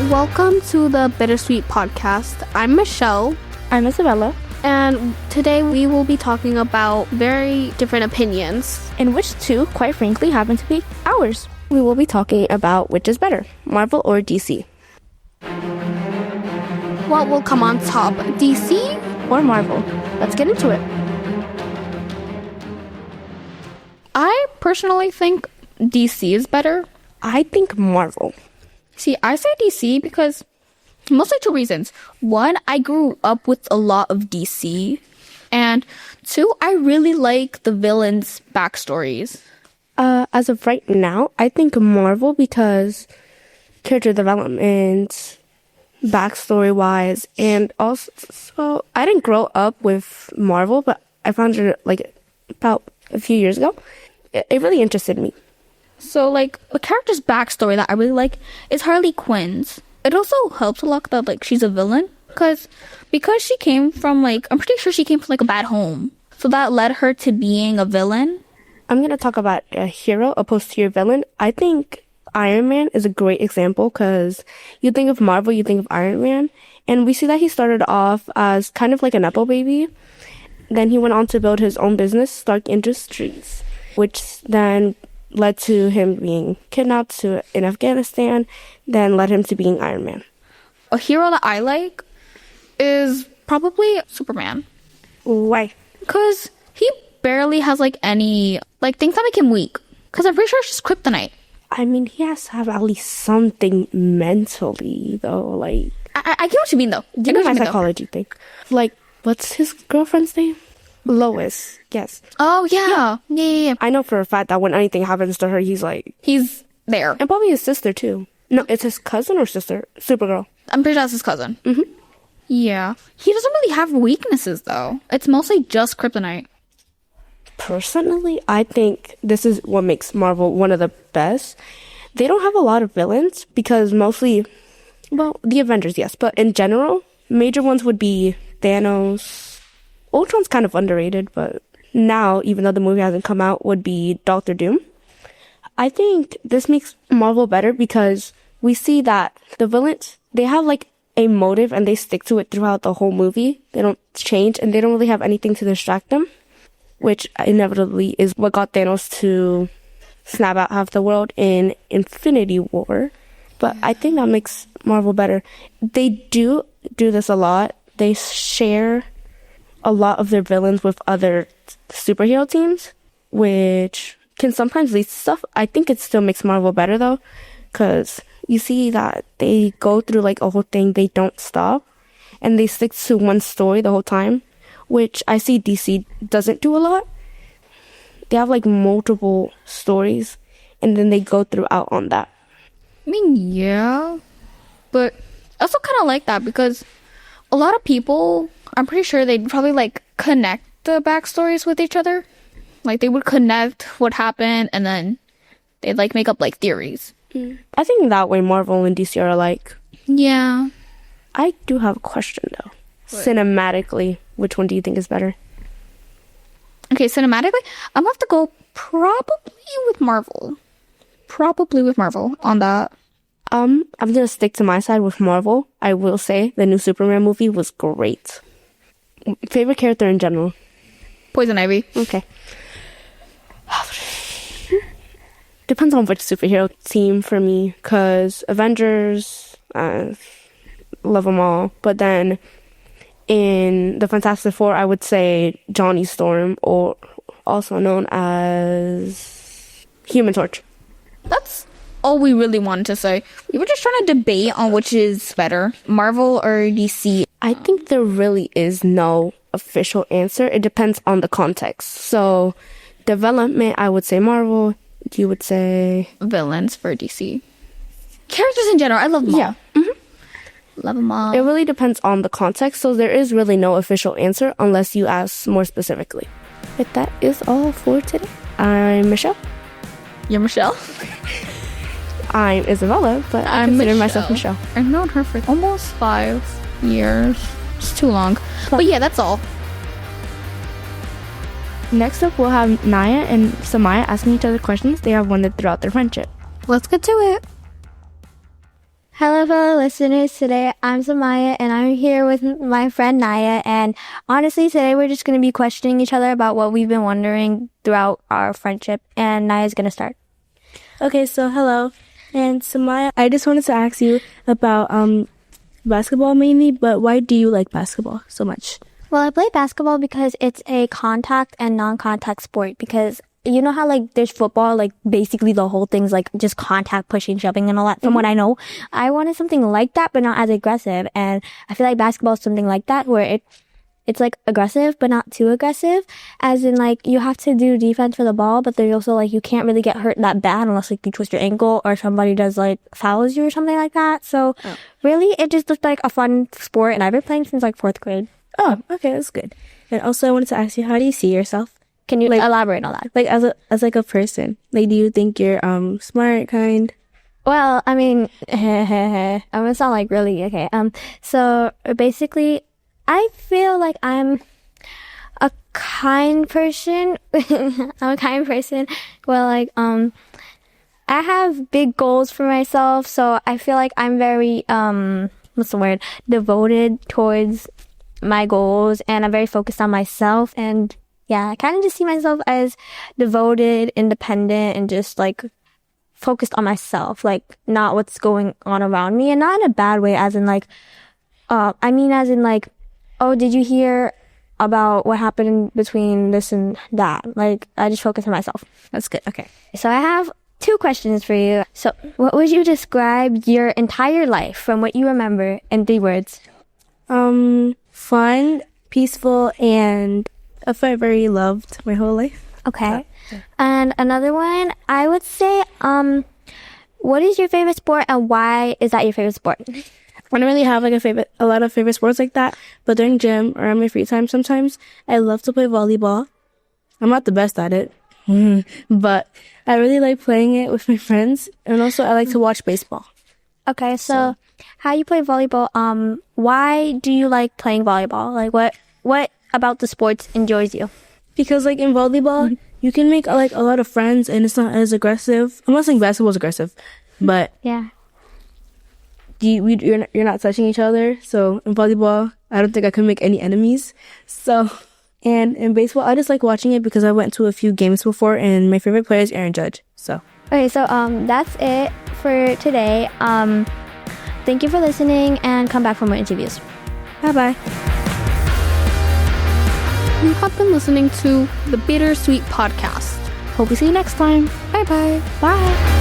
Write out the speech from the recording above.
Welcome to the Bittersweet Podcast. I'm Michelle. I'm Isabella. And today we will be talking about very different opinions. In which two, quite frankly, happen to be ours. We will be talking about which is better, Marvel or DC. What will come on top, DC or Marvel? Let's get into it. I personally think DC is better. I think Marvel. See, I say DC because mostly two reasons. One, I grew up with a lot of DC. And two, I really like the villains' backstories. As of right now, I think Marvel because character development, backstory-wise, and also, I didn't grow up with Marvel, but I found it, about a few years ago. It really interested me. So, a character's backstory that I really like is Harley Quinn's. It also helps a lot that, she's a villain. Because she came from, I'm pretty sure she came from, a bad home. So that led her to being a villain. I'm going to talk about a hero opposed to your villain. I think Iron Man is a great example because you think of Marvel, you think of Iron Man. And we see that he started off as kind of like a Nepo baby. Then he went on to build his own business, Stark Industries, which then led to him being kidnapped in Afghanistan, then led him to being Iron Man. A hero that I like is probably Superman. Why? Because he barely has, any, things that make him weak. Because I'm pretty sure it's just kryptonite. I mean, he has to have at least something mentally, though, I get what you mean, though. You know my psychology thing. What's his girlfriend's name? Lois. Yes. Oh, yeah. Yeah. I know for a fact that when anything happens to her, he's there. And probably his sister, too. No, it's his cousin or sister? Supergirl. I'm pretty sure that's his cousin. Mm-hmm. Yeah. He doesn't really have weaknesses, though. It's mostly just kryptonite. Personally, I think this is what makes Marvel one of the best. They don't have a lot of villains because mostly, the Avengers, yes. But in general, major ones would be Thanos. Ultron's kind of underrated, but now, even though the movie hasn't come out, would be Doctor Doom. I think this makes Marvel better because we see that the villains, they have a motive and they stick to it throughout the whole movie. They don't change and they don't really have anything to distract them, which inevitably is what got Thanos to snap out half the world in Infinity War. But I think that makes Marvel better. They do this a lot. They share a lot of their villains with other superhero teams, which can sometimes lead to stuff. I think it still makes Marvel better, though, because you see that they go through, a whole thing. They don't stop, and they stick to one story the whole time, which I see DC doesn't do a lot. They have, multiple stories, and then they go throughout on that. I mean, yeah, but I also kind of like that because a lot of people, I'm pretty sure they'd probably, connect the backstories with each other. They would connect what happened, and then they'd, make up, theories. I think that way Marvel and DC are alike. Yeah. I do have a question, though. What? Cinematically, which one do you think is better? Okay, cinematically, I'm gonna have to go probably with Marvel. Probably with Marvel on that. I'm gonna stick to my side with Marvel. I will say the new Superman movie was great. Favorite character in general? Poison Ivy. Okay. Depends on which superhero team for me, because Avengers, love them all. But then in the Fantastic Four, I would say Johnny Storm, or also known as Human Torch. That's all we really wanted to say. We were just trying to debate on which is better, Marvel or DC. I think there really is no official answer. It depends on the context. So, development, I would say Marvel. You would say villains for DC. Characters in general, I love them all. Yeah. Mm-hmm. Love them all. It really depends on the context, so there is really no official answer unless you ask more specifically. But that is all for today. I'm Michelle. You're Michelle? I'm Isabella, but I consider myself Michelle. I've known her for almost 5 years. It's too long. But yeah, that's all. Next up, we'll have Naya and Samaya asking each other questions they have wondered throughout their friendship. Let's get to it. Hello, fellow listeners. Today I'm Samaya and I'm here with my friend Naya. And honestly, today we're just going to be questioning each other about what we've been wondering throughout our friendship. And Naya's going to start. Okay, so hello. And Samaya, I just wanted to ask you about basketball mainly, but why do you like basketball so much? Well, I play basketball because it's a contact and non-contact sport. Because you know how like there's football, like basically the whole thing's like just contact, pushing, shoving and all that. From what I know, I wanted something like that, but not as aggressive. And I feel like basketball is something like that where it's like aggressive, but not too aggressive. As in like you have to do defense for the ball, but there's also like you can't really get hurt that bad unless like you twist your ankle or somebody does like fouls you or something like that. So really it just looked like a fun sport and I've been playing since like 4th grade. Oh, okay, that's good. And also I wanted to ask you, how do you see yourself? Can you like, elaborate on that? Like as like a person, like do you think you're smart, kind? Well, I mean, I'm gonna sound like really okay. So basically, I feel like I'm a kind person. I'm a kind person. Well, like I have big goals for myself, so I feel like I'm very what's the word? Devoted towards my goals, and I'm very focused on myself and. Yeah, I kind of just see myself as devoted, independent, and just like focused on myself, like not what's going on around me, and not in a bad way, as in like, I mean, as in like, oh, did you hear about what happened between this and that? Like, I just focus on myself. That's good. Okay. So I have 2 questions for you. So, what would you describe your entire life from what you remember in 3 words? Fun, peaceful, and I felt very loved my whole life. Okay. Yeah. And another one, I would say, what is your favorite sport and why is that your favorite sport? I don't really have like a lot of favorite sports like that, but during gym or in my free time sometimes, I love to play volleyball. I'm not the best at it, but I really like playing it with my friends, and also I like to watch baseball. Okay, so how you play volleyball, why do you like playing volleyball? Like what about the sports enjoys you? Because like in volleyball, you can make like a lot of friends and it's not as aggressive. I'm not saying basketball is aggressive, but yeah, you're not touching each other. So in volleyball, I don't think I can make any enemies. So, and in baseball, I just like watching it because I went to a few games before and my favorite player is Aaron Judge. So okay, so that's it for today. Thank you for listening and come back for more interviews. Bye. You have been listening to the Bittersweet Podcast. Hope we see you next time. Bye-bye. Bye.